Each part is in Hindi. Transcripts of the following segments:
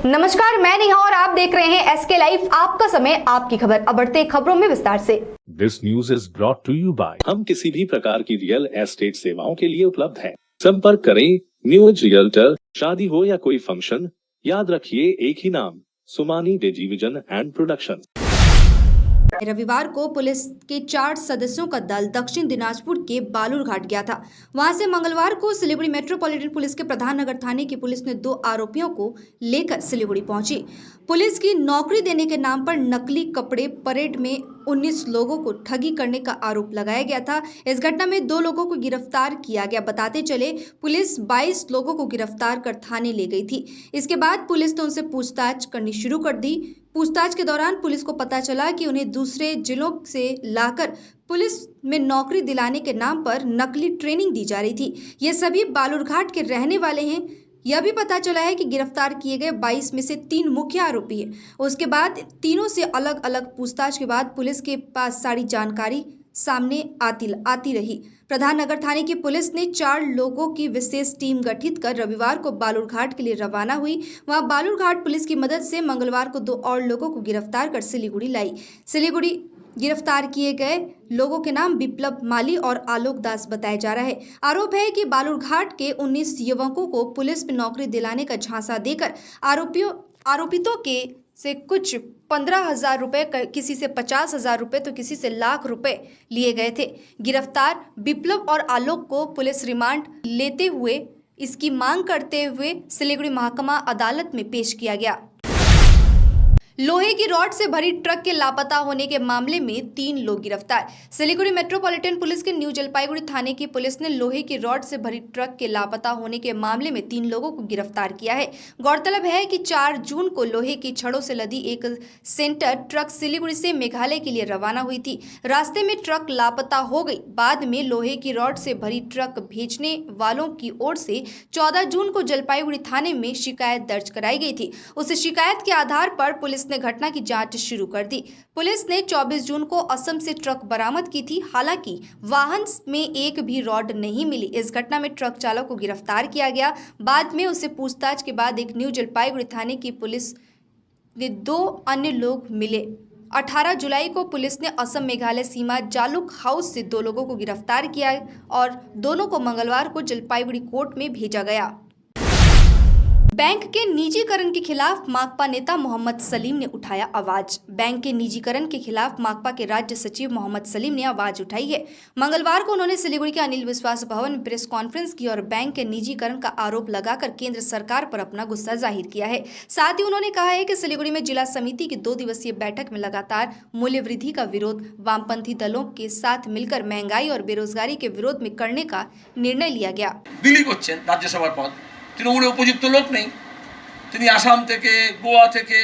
नमस्कार, मैं नेहा और आप देख रहे हैं एसके लाइव। आपका समय, आपकी खबर। अब बढ़ते खबरों में विस्तार से। This news is brought to you by हम किसी भी प्रकार की रियल एस्टेट सेवाओं के लिए उपलब्ध हैं। संपर्क करें न्यू एज रियल्टर। शादी हो या कोई फंक्शन, याद रखिए एक ही नाम, सुमानी डिजीविजन एंड प्रोडक्शन। रविवार को पुलिस के 4 सदस्यों का दल दक्षिण दिनाजपुर के बालूरघाट गया था। वहां से मंगलवार को सिलीगुड़ी मेट्रोपॉलिटन पुलिस के प्रधान नगर थाने की पुलिस ने 2 आरोपियों को लेकर सिलीगुड़ी पहुंची। पुलिस की नौकरी देने के नाम पर नकली कपड़े परेड में 19 लोगों को ठगी करने का आरोप लगाया गया था। इस घटना में 2 लोगों को गिरफ्तार किया गया। बताते चले, पुलिस 22 लोगों को गिरफ्तार कर थाने ले गई थी। इसके बाद पुलिस ने उनसे पूछताछ करनी शुरू कर दी। पूछताछ के दौरान पुलिस को पता चला कि उन्हें दूसरे जिलों से लाकर पुलिस में नौकरी दिलाने के नाम पर नकली ट्रेनिंग दी जा रही थी। ये सभी बालूरघाट के रहने वाले हैं। यह भी पता चला है कि गिरफ्तार किए गए 22 में से 3 मुख्य आरोपी हैं। उसके बाद तीनों से अलग अलग पूछताछ के बाद पुलिस के पास सारी जानकारी सामने आती रही। प्रधान नगर थाने की पुलिस ने 4 लोगों की विशेष टीम गठित कर रविवार को बालूरघाट के लिए रवाना हुई। वहां बालूरघाट पुलिस की मदद से मंगलवार को 2 और लोगों को गिरफ्तार कर सिलीगुड़ी लाई। सिलीगुड़ी गिरफ्तार किए गए लोगों के नाम बिप्लब माली और आलोक दास बताया जा रहा है। आरोप है कि बालूरघाट के 19 युवकों को पुलिस में नौकरी दिलाने का झांसा देकर आरोपितों के से कुछ 15,000 रुपए, किसी से 50,000 रुपए तो किसी से लाख रुपए लिए गए थे। गिरफ्तार बिप्लब और आलोक को पुलिस रिमांड लेते हुए इसकी मांग करते हुए सिलीगुड़ी महकमा अदालत में पेश किया गया। लोहे की रॉड से भरी ट्रक के लापता होने के मामले में 3 लोग गिरफ्तार। सिलीगुड़ी मेट्रोपॉलिटन पुलिस के न्यू जलपाईगुड़ी थाने की पुलिस ने लोहे की रॉड से भरी ट्रक के लापता होने के मामले में 3 लोगों को गिरफ्तार किया है। गौरतलब है कि 4 जून को लोहे की छड़ों से लदी एक सेंटर ट्रक सिलीगुड़ी से मेघालय के लिए रवाना हुई थी। रास्ते में ट्रक लापता हो गई। बाद में लोहे की रॉड से भरी ट्रक भेजने वालों की ओर से 14 जून को जलपाईगुड़ी थाने में शिकायत दर्ज कराई गई थी। उस शिकायत के आधार पर पुलिस ने घटना की जांच शुरू कर दी। पुलिस ने 24 जून को असम से ट्रक बरामद की थी। हालांकि वाहन में एक भी रॉड नहीं मिली। इस घटना में ट्रक चालक को गिरफ्तार किया गया। बाद में उससे पूछताछ के बाद एक न्यू जलपाईगुड़ी थाने की पुलिस ने 2 अन्य लोग मिले। 18 जुलाई को पुलिस ने असम मेघालय सीमा जालुक हाउस से 2 लोगों को गिरफ्तार किया और दोनों को मंगलवार को जलपाईगुड़ी कोर्ट में भेजा गया। बैंक के निजीकरण के खिलाफ माकपा नेता मोहम्मद सलीम ने उठाया आवाज। बैंक के निजीकरण के खिलाफ माकपा के राज्य सचिव मोहम्मद सलीम ने आवाज उठाई है। मंगलवार को उन्होंने सिलीगुड़ी के अनिल विश्वास भवन में प्रेस कॉन्फ्रेंस की और बैंक के निजीकरण का आरोप लगाकर केंद्र सरकार पर अपना गुस्सा जाहिर किया है। साथ ही उन्होंने कहा है कि सिलीगुड़ी में जिला समिति की 2 दिवसीय बैठक में लगातार मूल्य वृद्धि का विरोध वामपंथी दलों के साथ मिलकर महंगाई और बेरोजगारी के विरोध में करने का निर्णय लिया गया। बिली করছেন রাজ্যসভার পদ, তৃণমূলে উপযুক্ত লোক নেই, তিনি আসাম থেকে গোয়া থেকে,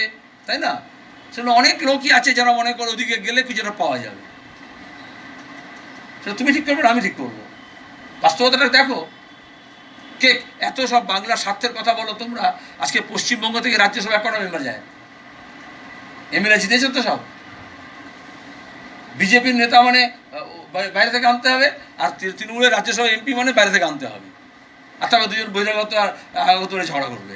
তাই না, সেখানে অনেক লোকই আছে যারা মনে করে ওদিকে গেলে কিছুটা পাওয়া যাবে। সেটা তুমি ঠিক করবে না, আমি ঠিক করবো। বাস্তবতাটা দেখো, কে এত সব বাংলা স্বার্থের কথা বলো তোমরা। আজকে পশ্চিমবঙ্গ থেকে রাজ্যসভা কটা মেম্বার যায়? এমএলএ জিতেছে তো সব। বিজেপির নেতা মানে বাইরে থেকে আনতে হবে, আর তৃণমূলের রাজ্যসভা এমপি মানে বাইরে থেকে আনতে হবে। আর তারপর দুজন বহিরাগত আর আগত ঝগড়া করবে।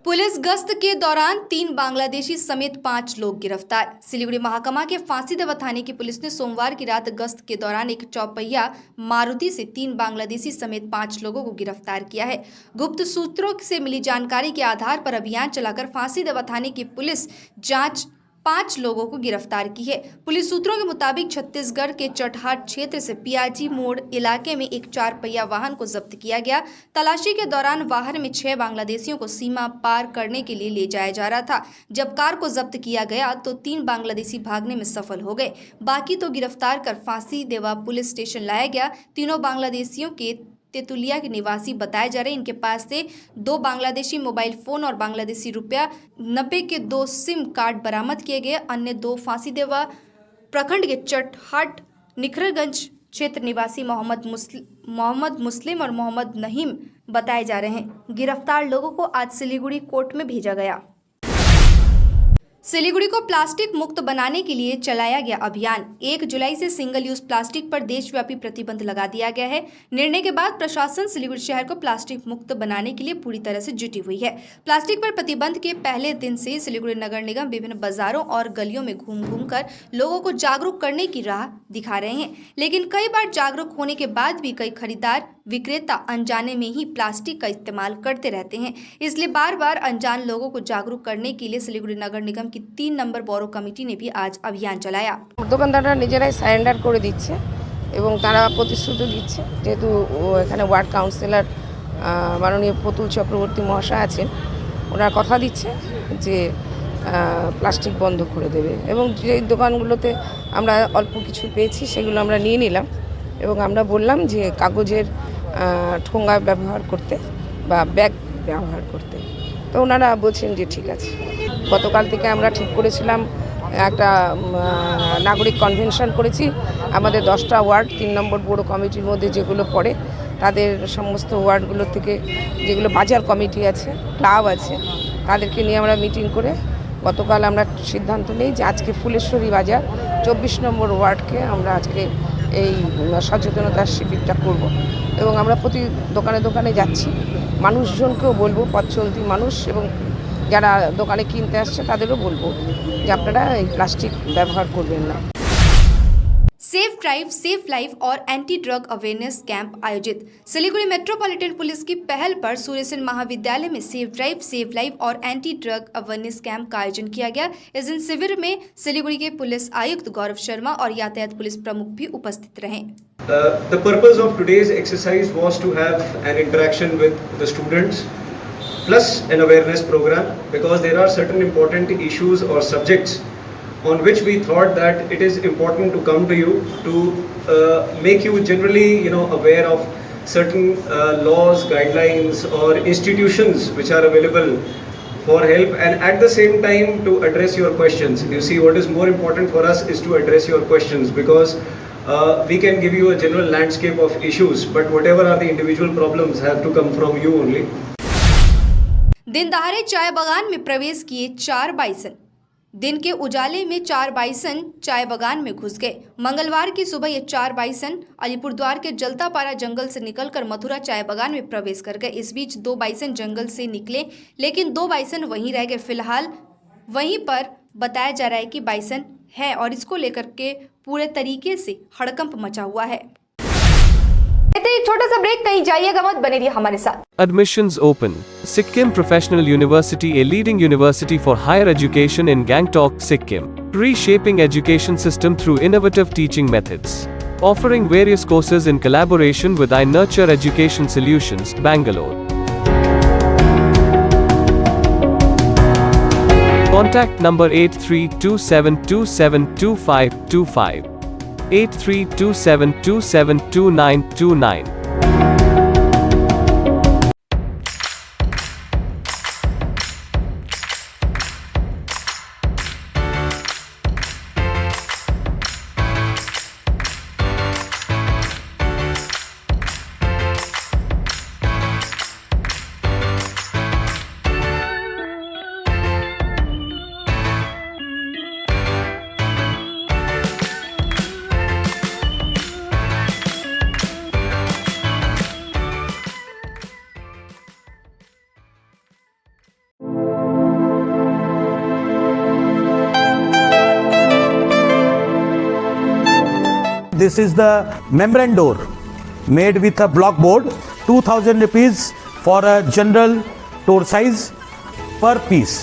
पुलिस गश्त के दौरान 3 बांग्लादेशी समेत 5 लोग गिरफ्तार। सिलीगुड़ी महकमा के फांसीदेवा थाने की पुलिस ने सोमवार की रात गश्त के दौरान एक चौपहिया मारुति से 3 बांग्लादेशी समेत 5 लोगों को गिरफ्तार किया है। गुप्त सूत्रों से मिली जानकारी के आधार पर अभियान चलाकर फांसीदेवा थाने की पुलिस जांच 5 लोगों को गिरफ्तार की है। पुलिस सूत्रों के मुताबिक छत्तीसगढ़ के चटहाट क्षेत्र से पियाजी मोड़ इलाके में एक 4 पहिया वाहन को जब्त किया गया। तलाशी के दौरान वाहन में 6 बांग्लादेशियों को सीमा पार करने के लिए ले जाया जा रहा था। जब कार को जब्त किया गया तो 3 बांग्लादेशी भागने में सफल हो गए। बाकी तो गिरफ्तार कर फांसीदेवा पुलिस स्टेशन लाया गया। तीनों बांग्लादेशियों के तेतुलिया के निवासी बताए जा रहे हैं। इनके पास से 2 बांग्लादेशी मोबाइल फोन और बांग्लादेशी रुपया 90 के 2 सिम कार्ड बरामद किए गए। अन्य 2 फांसीदेवा प्रखंड के चटहाट निखरगंज क्षेत्र निवासी मोहम्मद मुस्लिम और मोहम्मद नहीम बताए जा रहे हैं। गिरफ्तार लोगों को आज सिलीगुड़ी कोर्ट में भेजा गया। सिलीगुड़ी को प्लास्टिक मुक्त बनाने के लिए चलाया गया अभियान। 1 जुलाई से सिंगल यूज प्लास्टिक पर देशव्यापी प्रतिबंध लगा दिया गया है। निर्णय के बाद प्रशासन सिलीगुड़ी शहर को प्लास्टिक मुक्त बनाने के लिए पूरी तरह से जुटी हुई है। प्लास्टिक पर प्रतिबंध के पहले दिन से सिलीगुड़ी नगर निगम विभिन्न बाजारों और गलियों में घूम कर लोगों को जागरूक करने की राह दिखा रहे हैं, लेकिन कई बार जागरूक होने के बाद भी कई खरीदार विक्रेता अनजाने में ही प्लास्टिक का इस्तेमाल करते रहते हैं। इसलिए बार बार अनजान लोगों को जागरूक करने के लिए सिलीगुड़ी नगर निगम की 3 नंबर बोरो कमिटी ने भी आज अभियान चलाया। দোকানদাররা নিজেরাই সারেন্ডার করে দিচ্ছে এবং তারা প্রতিশ্রুতি দিচ্ছে, যেহেতু এখানে ওয়ার্ড কাউন্সিলর মাননীয় প্রতুল চক্রবর্তী মহাশয় আছেন, ওনারা কথা দিচ্ছে যে প্লাস্টিক বন্ধ করে দেবে। এবং যে দোকানগুলোতে আমরা অল্প কিছু পেয়েছি সেগুলো আমরা নিয়ে নিলাম এবং আমরা বললাম যে কাগজের ঠোঙ্গা ব্যবহার করতে বা ব্যাগ ব্যবহার করতে। তো ওনারা বলছেন যে ঠিক আছে। গতকাল থেকে আমরা ঠিক করেছিলাম একটা নাগরিক কনভেনশন করেছি। আমাদের 10টা ওয়ার্ড 3 নম্বর বড় কমিটির মধ্যে যেগুলো পড়ে তাদের সমস্ত ওয়ার্ডগুলো থেকে যেগুলো বাজার কমিটি আছে, ক্লাব আছে, তাদেরকে নিয়ে আমরা মিটিং করে গতকাল আমরা সিদ্ধান্ত নিই যে আজকে ফুলেশ্বরী বাজার 24 নম্বর ওয়ার্ডকে আমরা আজকে এই সচেতনতার শিবিরটা করব এবং আমরা প্রতি দোকানে দোকানে যাচ্ছি। মানুষজনকেও বলবো, পথ চলতি মানুষ এবং যারা দোকানে কিনতে আসছে তাদেরও বলবো যে আপনারা এই প্লাস্টিক ব্যবহার করবেন না। सेफ ड्राइव सेफ लाइफ और एंटी ड्रग अवेयरनेस कैंप आयोजित। सिलीगुड़ी मेट्रोपॉलिटन पुलिस की पहल पर सूर्यसेन महाविद्यालय में सेफ ड्राइव सेफ लाइफ और एंटी ड्रग अवेयरनेस कैंप का आयोजन किया गया। इस दिन शिविर में सिलीगुड़ी के पुलिस आयुक्त गौरव शर्मा और यातायात पुलिस प्रमुख भी उपस्थित रहे। The purpose of today's exercise was to have an interaction with the students plus an awareness program, because there are certain important issues or subjects on which we thought that it is important to come to you to make you generally aware of certain laws, guidelines or institutions which are available for help, and at the same time to address your questions. You see, what is more important for us is to address your questions, because we can give you a general landscape of issues, but whatever are the individual problems have to come from you only. दिन दहाड़े चाय बागान में प्रवेश किए 4 बाइसन। दिन के उजाले में 4 बाइसन चाय बागान में घुस गए। मंगलवार की सुबह ये 4 बाइसन अलीपुरद्वार के जलतापारा जंगल से निकलकर मथुरा चाय बागान में प्रवेश कर गए। इस बीच 2 बाइसन जंगल से निकले, लेकिन 2 बाइसन वहीं रह गए। फिलहाल वहीं पर बताया जा रहा है कि बाइसन है और इसको लेकर के पूरे तरीके से हड़कंप मचा हुआ है। एक छोटा सा ब्रेक, कहीं जाइएगा मत, बने रहिए हमारे साथ। Admissions open. Sikkim Professional University, a leading university for higher education in Gangtok, Sikkim. Reshaping education system through innovative teaching methods. Offering various courses in collaboration with iNurture Education Solutions, Bangalore. Contact number 8327272525. 8327272929. This is the membrane door made with a block board, 2000 rupees for a general door size per piece.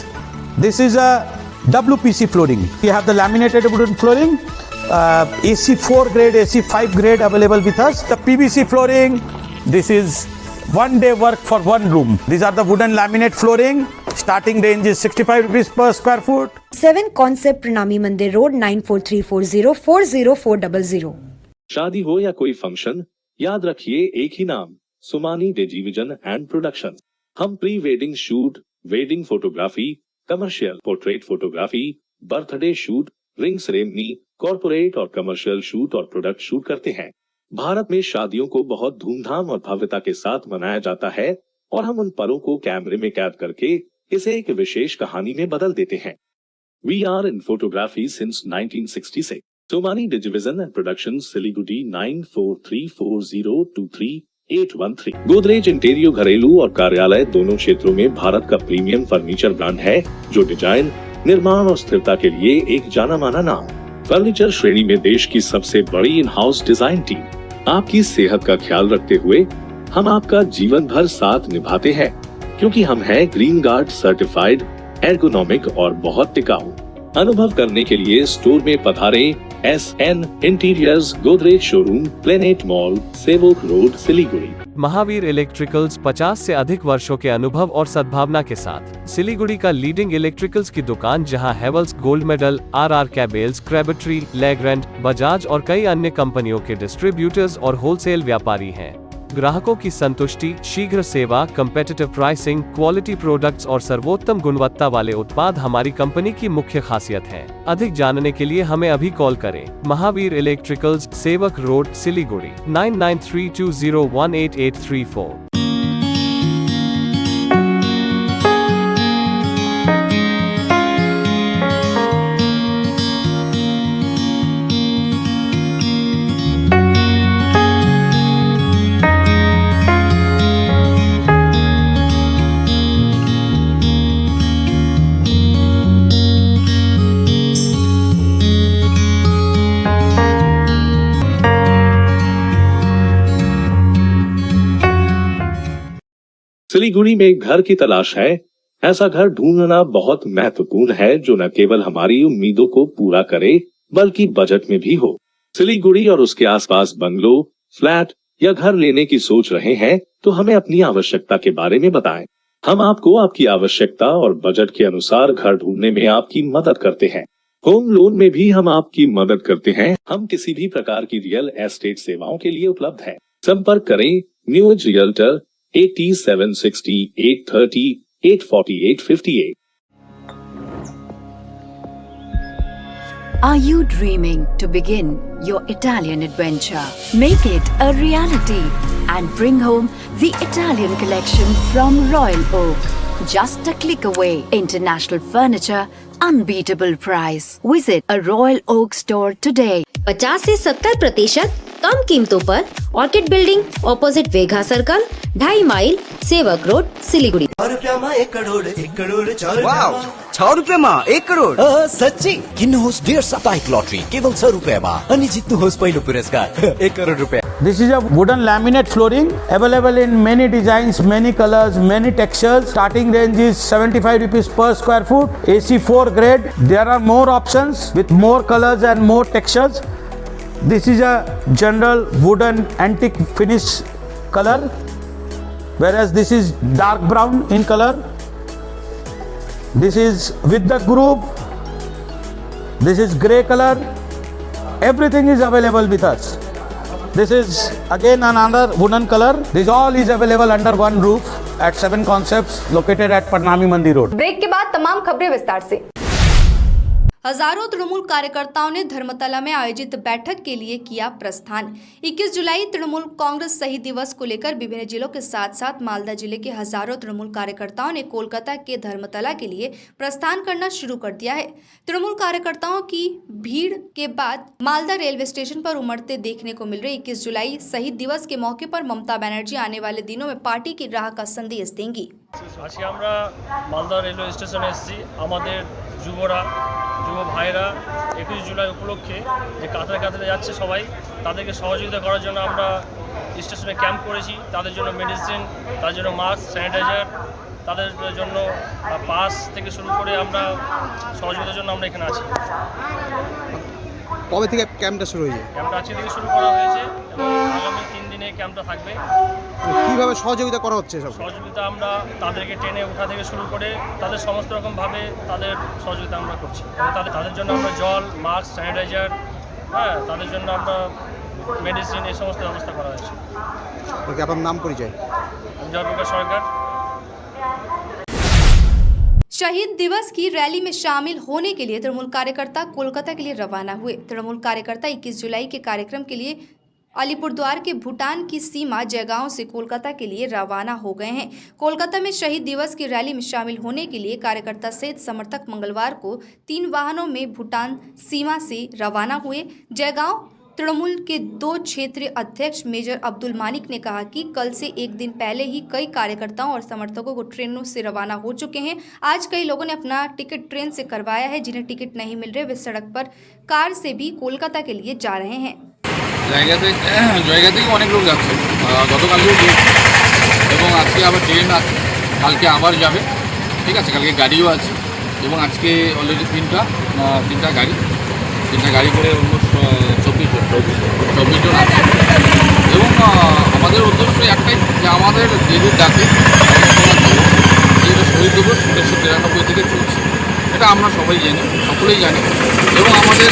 This is a WPC flooring. We have the laminated wooden flooring, AC4 grade, AC5 grade available with us. The PVC flooring, this is 1 day work for 1 room. These are the wooden laminate flooring. Starting range is 65 rupees per square foot. 7 Concept Pranami Mandir Road 9434040400. शादी हो या कोई फंक्शन, याद रखिए एक ही नाम, सुमानी टेलीविजन एंड प्रोडक्शन। हम pre wedding shoot, wedding photography, commercial portrait photography, birthday shoot, ring ceremony, corporate और कमर्शियल शूट और प्रोडक्ट शूट करते हैं। भारत में शादियों को बहुत धूमधाम और भव्यता के साथ मनाया जाता है और हम उन पलों को कैमरे में कैद करके इसे एक विशेष कहानी में बदल देते हैं। We are in photography since 1966. Somani Division and Productions, Siliguri 9434023813। Godrej interior घरेलू और कार्यालय दोनों क्षेत्रों में भारत का प्रीमियम फर्नीचर ब्रांड है, जो डिजाइन, निर्माण और स्थिरता के लिए एक जाना माना नाम। फर्नीचर श्रेणी में देश की सबसे बड़ी इन हाउस डिजाइन टीम। आपकी सेहत का ख्याल रखते हुए हम आपका जीवन भर साथ निभाते हैं, क्योंकि हम हैं ग्रीन गार्ड सर्टिफाइड, एर्गोनॉमिक और बहुत टिकाऊ। अनुभव करने के लिए स्टोर में पधारें। SN interiors, Godrej showroom, planet mall, सेवक रोड, सिलीगुड़ी। महावीर इलेक्ट्रिकल्स 50 से अधिक वर्षों के अनुभव और सद्भावना के साथ सिलीगुड़ी का लीडिंग इलेक्ट्रिकल्स की दुकान, जहां Havells Gold Medal, RR cables, Crabtree, Legrand, Bajaj और कई अन्य कंपनियों के डिस्ट्रीब्यूटर्स और होलसेल व्यापारी हैं। ग्राहकों की संतुष्टि, शीघ्र सेवा, कम्पेटिटिव प्राइसिंग, क्वालिटी प्रोडक्ट्स और सर्वोत्तम गुणवत्ता वाले उत्पाद हमारी कंपनी की मुख्य खासियत है। अधिक जानने के लिए हमें अभी कॉल करें। महावीर इलेक्ट्रिकल्स, सेवक रोड, सिलीगुड़ी 9932018834। सिलीगुड़ी में एक घर की तलाश है। ऐसा घर ढूंढना बहुत महत्वपूर्ण है, जो न केवल हमारी उम्मीदों को पूरा करे, बल्कि बजट में भी हो। सिलीगुड़ी और उसके आसपास बंगलो, फ्लैट या घर लेने की सोच रहे हैं, तो हमें अपनी आवश्यकता के बारे में बताएं। हम आपको आपकी आवश्यकता और बजट के अनुसार घर ढूंढने में आपकी मदद करते हैं। होम लोन में भी हम आपकी मदद करते हैं। हम किसी भी प्रकार की रियल एस्टेट सेवाओं के लिए उपलब्ध हैं। संपर्क करें new age realtor 8760 830 84858। Are you dreaming to begin your Italian adventure? Make it a reality and bring home the Italian collection from Royal Oak. Just a click away. International furniture, unbeatable price. Visit a Royal Oak store today. 50 से 70% कम कीमतों पर Orchid building, opposite Vega circle, 2.5 mile, Sevoke road, Siliguri. 1 crore 1 crore 6 रुपये में 1 करोड़ सच्ची किन्नुहोस् डेढ साप्ताहिक लॉटरी केवल 6 रुपैयाँमा अनि जित्नुहोस् पहिलो पुरस्कार 1 करोड़ रुपया। This is a wooden laminate flooring available in many designs, many colors, many textures. Starting range is 75 rupees per square foot. AC4 grade. There are more options with more colors and more textures. This is a general wooden antique finish color, whereas this is dark brown in color. This is with the groove. This is grey color. Everything is available with us. This is again another wooden color. This all is available under one roof at 7 Concepts located at Parnami Mandi Road. Break के बाद तमाम खबरें विस्तार से। हजारों तृणमूल कार्यकर्ताओं ने धर्मतला में आयोजित बैठक के लिए किया प्रस्थान। 21 जुलाई तृणमूल कांग्रेस शहीद दिवस को लेकर विभिन्न जिलों के साथ साथ मालदा जिले के हजारों तृणमूल कार्यकर्ताओं ने कोलकाता के धर्मतला के लिए प्रस्थान करना शुरू कर दिया है। तृणमूल कार्यकर्ताओं की भीड़ के बाद मालदा रेलवे स्टेशन पर उमड़ते देखने को मिल रही 21 जुलाई शहीद दिवस के मौके पर ममता बनर्जी आने वाले दिनों में पार्टी की राह का संदेश देंगी। আজকে আমরা মালদা রেলওয়ে স্টেশনে এসেছি। আমাদের যুব ভাইরা 21 জুলাই উপলক্ষে যে কাতারে কাতারে যাচ্ছে সবাই, তাদেরকে সহযোগিতা করার জন্য আমরা স্টেশনে ক্যাম্প করেছি। তাদের জন্য মেডিসিন, তাদের জন্য মাস্ক, স্যানিটাইজার, তাদের জন্য পাস থেকে শুরু করে আমরা সহযোগিতার জন্য আমরা এখানে আছি। কবে থেকে ক্যাম্পটা শুরু হয়েছে? ক্যাম্পটা আজকে থেকে শুরু করা হয়েছে এবং আগামী 3 দিনে ক্যাম্পটা থাকবে। কিভাবে সহযোগিতা করা হচ্ছে? সহযোগিতা আমরা তাদেরকে ট্রেনে ওঠা থেকে শুরু করে তাদের সমস্ত রকমভাবে তাদের সহযোগিতা আমরা করছি এবং তাদের জন্য আমরা জল, মাস্ক, স্যানিটাইজার, তাদের জন্য আমরা মেডিসিন, এই সমস্ত ব্যবস্থা করা হয়েছে। ওকে, আপনার নাম পরিচয়? জয়প্রকাশ সরকার। शहीद दिवस की रैली में शामिल होने के लिए तृणमूल कार्यकर्ता कोलकाता के लिए रवाना हुए। तृणमूल कार्यकर्ता 21 जुलाई के कार्यक्रम के लिए अलीपुरद्वार के भूटान की सीमा जयगांव से कोलकाता के लिए रवाना हो गए हैं। कोलकाता में शहीद दिवस की रैली में शामिल होने के लिए कार्यकर्ता सहित समर्थक मंगलवार को 3 वाहनों में भूटान सीमा से रवाना हुए। जयगांव तृणमूल के 2 क्षेत्रीय अध्यक्ष मेजर अब्दुल मानिक ने कहा कि कल से एक दिन पहले ही कई कार्यकर्ताओं और समर्थकों को ट्रेनों से रवाना हो चुके हैं। आज कई लोगों ने अपना टिकट ट्रेन से करवाया है। जिन्हें टिकट नहीं मिल रहे वे सड़क पर कार से भी कोलकाता के लिए जा रहे हैं। জায়গা থেকে অনেক লোক যাচ্ছে, গতকালকেও গিয়েছে এবং আজকে আবার ট্রেন আছে, কালকে আবার যাবে। ঠিক আছে, কালকে গাড়িও আছে এবং আজকে অলরেডি তিনটা গাড়ি করে অলমোস্ট 24 জন আছে এবং আমাদের উদ্দেশ্য একটাই যে আমাদের দিদির ডাকে যেটা শহীদ দিবস 1993 থেকে চলছে, এটা আমরা সকলেই জানি এবং আমাদের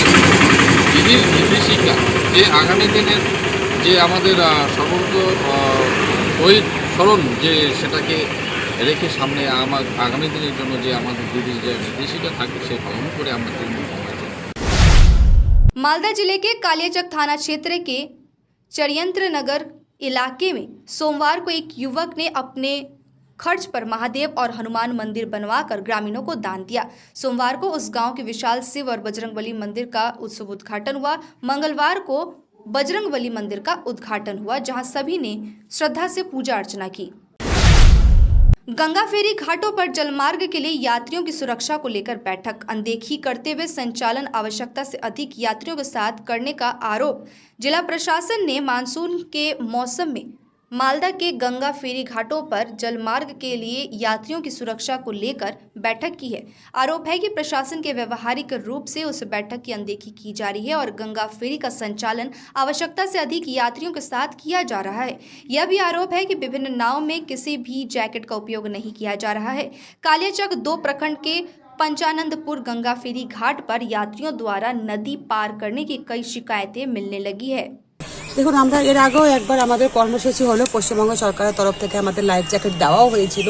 দিদির নির্দেশিকা যে আগামী দিনের যে আমাদের সর্বোচ্চ শহীদ স্মরণ যে সেটাকে রেখে সামনে আগামী দিনের জন্য যে আমাদের দিদির যে নির্দেশিকা থাকবে সে পালন করে আমরা मालदा जिले के कालियाचक थाना क्षेत्र के चरियंत्र नगर इलाके में सोमवार को एक युवक ने अपने खर्च पर महादेव और हनुमान मंदिर बनवाकर ग्रामीणों को दान दिया। सोमवार को उस गांव के विशाल शिव और बजरंगबली मंदिर का उत्सव उद्घाटन हुआ। मंगलवार को बजरंगबली मंदिर का उद्घाटन हुआ, जहां सभी ने श्रद्धा से पूजा अर्चना की। गंगा फेरी घाटों पर जलमार्ग के लिए यात्रियों की सुरक्षा को लेकर बैठक, अनदेखी करते हुए संचालन आवश्यकता से अधिक यात्रियों के साथ करने का आरोप। जिला प्रशासन ने मानसून के मौसम में मालदा के गंगा फेरी घाटों पर जलमार्ग के लिए यात्रियों की सुरक्षा को लेकर बैठक की है। आरोप है कि प्रशासन के व्यवहारिक रूप से उस बैठक की अनदेखी की जा रही है और गंगा फेरी का संचालन आवश्यकता से अधिक यात्रियों के साथ किया जा रहा है। यह भी आरोप है कि विभिन्न नाव में किसी भी जैकेट का उपयोग नहीं किया जा रहा है। कालियाचक 2 प्रखंड के पंचानंदपुर गंगा फेरी घाट पर यात्रियों द्वारा नदी पार करने की कई शिकायतें मिलने लगी है। দেখুন, আমরা এর আগেও একবার আমাদের কর্মসূচি হলো, পশ্চিমবঙ্গ সরকারের তরফ থেকে আমাদের লাইফ জ্যাকেট দেওয়াও হয়েছিল।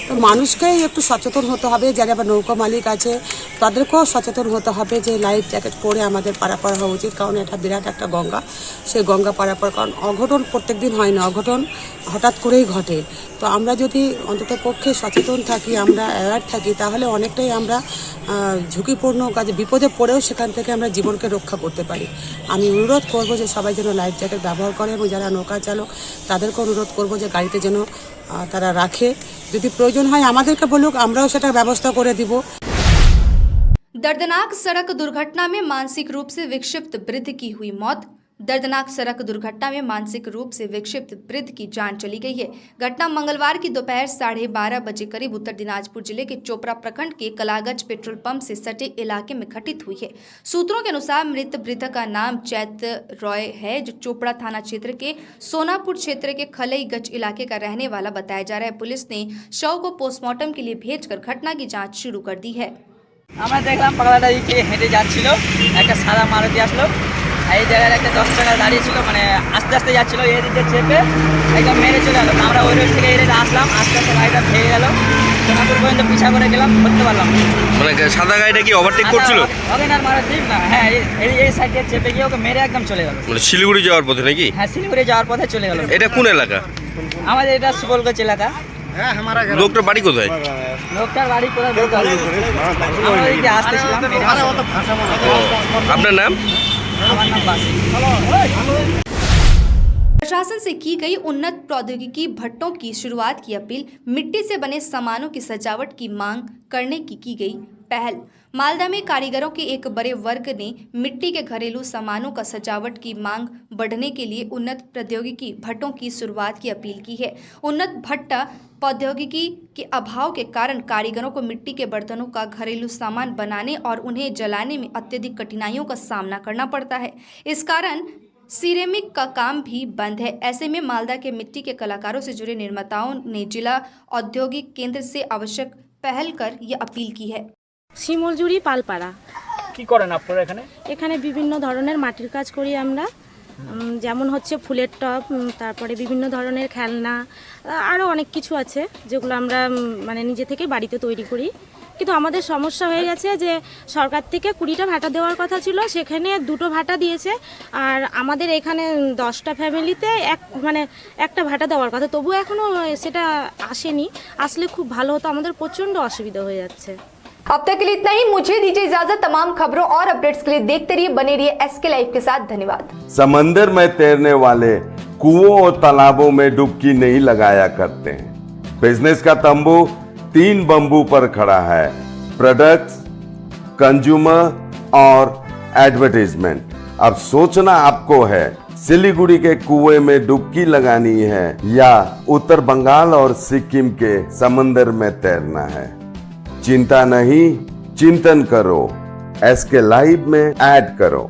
তো মানুষকেই একটু সচেতন হতে হবে, যারা আবার নৌকা মালিক আছে তাদেরকেও সচেতন হতে হবে যে লাইফ জ্যাকেট পরে আমাদের পারাপার হওয়া উচিত, কারণ এটা বিরাট একটা গঙ্গা। সেই গঙ্গা পারাপার, কারণ অঘটন প্রত্যেক দিন হয় না, অঘটন হঠাৎ করেই ঘটে। তো আমরা যদি অন্তত পক্ষে সচেতন থাকি, আমরা অ্যাওয়ার থাকি, তাহলে অনেকটাই আমরা ঝুঁকিপূর্ণ কাজে বিপদে পড়েও সেখান থেকে আমরা জীবনকে রক্ষা করতে পারি। আমি অনুরোধ করব যে সবাই যেন লাইফ জ্যাকেট ব্যবহার করে এবং যারা নৌকা চালক তাদেরকে অনুরোধ করব যে গাড়িতে যেন তারা রাখে। যদি প্রয়োজন হয় আমাদেরকে বলুক, আমরাও সেটা ব্যবস্থা করে দিব। दर्दनाक सड़क दुर्घटना में मानसिक रूप से विक्षिप्त वृद्ध की हुई मौत। दर्दनाक सड़क दुर्घटना में मानसिक रूप से विक्षिप्त वृद्ध की जान चली गई है। घटना मंगलवार की दोपहर 12:30 बजे करीब उत्तर दिनाजपुर जिले के चोपड़ा प्रखंड के कलागज पेट्रोल पंप से सटे इलाके में घटित हुई है। सूत्रों के अनुसार मृत वृद्ध का नाम चैत्र रॉय है, जो चोपड़ा थाना क्षेत्र के सोनापुर क्षेत्र के खलई गज इलाके का रहने वाला बताया जा रहा है। पुलिस ने शव को पोस्टमार्टम के लिए भेजकर घटना की जाँच शुरू कर दी है। আমরা দেখলাম পাগলাটা দিকে হেঁটে যাচ্ছিল, একটা সাদা মারুতি আসলো, এই জায়গায় একটা 10 টাকা দাঁড়িয়ে ছিল, মানে আস্তে আস্তে যাচ্ছিল, এদিকে চেপে একদম মেরে চলে গেলো। আমরা ওই রোড থেকে এদিকে আসলাম, আস্তে আস্তে গাড়িটা ভেঙে গেল, সোনাপুর পর্যন্ত পিছা করে গেলাম, ধরতে পারলাম না। মানে সাদা গাড়িটা কি ওভারটেক করছিল? অগেনার মারুতি না, হ্যাঁ এই সাইডে চেপে গিয়ে ওকে মেরে একদম চলে গেল। মানে শিলিগুড়ি যাওয়ার পথে নাকি? হ্যাঁ, শিলিগুড়ি যাওয়ার পথে চলে গেল। এটা কোন এলাকা? আমাদের এটা সুবলগঞ্জ এলাকা। লোকটার বাড়ি কোথায়? লোকটার বাড়ি কোথায় বলতে পারবো না। আমরা এদিকে আসতেছিলাম। আপনার নাম? আমার নাম বাসি। प्रशासन से की गई उन्नत प्रौद्योगिकी भट्टों की शुरुआत की अपील। मिट्टी से बने सामानों की सजावट की मांग करने की गई पहल। मालदा में कारीगरों के एक बड़े वर्ग ने मिट्टी के घरेलू सामानों का सजावट की मांग बढ़ने के लिए उन्नत प्रौद्योगिकी भट्टों की शुरुआत की अपील की है। उन्नत भट्टा प्रौद्योगिकी के अभाव के कारण कारीगरों को मिट्टी के बर्तनों का घरेलू सामान बनाने और उन्हें जलाने में अत्यधिक कठिनाइयों का सामना करना पड़ता है। इस कारण सिरेमिक का काम भी बंद है। ऐसे में मालदा के मिट्टी के कलाकारों से जुड़े निर्माताओं ने जिला औद्योगिक केंद्र से आवश्यक पहल कर यह अपील की है। শিমলজুড়ি পালপাড়া। কি করেন আপনারা এখানে? এখানে বিভিন্ন ধরনের মাটির কাজ করি আমরা, যেমন হচ্ছে ফুলের টব, তারপরে বিভিন্ন ধরনের খেলনা, আরও অনেক কিছু আছে যেগুলো আমরা মানে নিজে থেকে বাড়িতে তৈরি করি কিন্তু আমাদের সমস্যা হয়ে গেছে যে সরকার থেকে 20টা ভাটা দেওয়ার কথা ছিল, সেখানে 2টো ভাটা দিয়েছে। আর আমাদের এখানে 10টা ফ্যামিলিতে একটা ভাটা দেওয়ার কথা, তবুও এখনও সেটা আসেনি। আসলে খুব ভালো হতো, আমাদের প্রচণ্ড অসুবিধা হয়ে যাচ্ছে। अब तक के लिए इतना ही। मुझे दीजिए इजाजत। तमाम खबरों और अपडेट्स के लिए देखते रहिए, बने रहिए SK लाइव के साथ। धन्यवाद। समंदर में तैरने वाले कुओं और तालाबों में डुबकी नहीं लगाया करते हैं। बिजनेस का तंबू 3 बंबू पर खड़ा है: प्रोडक्ट्स, कंज्यूमर और एडवर्टाइजमेंट। अब सोचना आपको है, सिलीगुड़ी के कुएं में डुबकी लगानी है या उत्तर बंगाल और सिक्किम के समंदर में तैरना है। चिंता नहीं, चिंतन करो, SK लाइव में ऐड करो।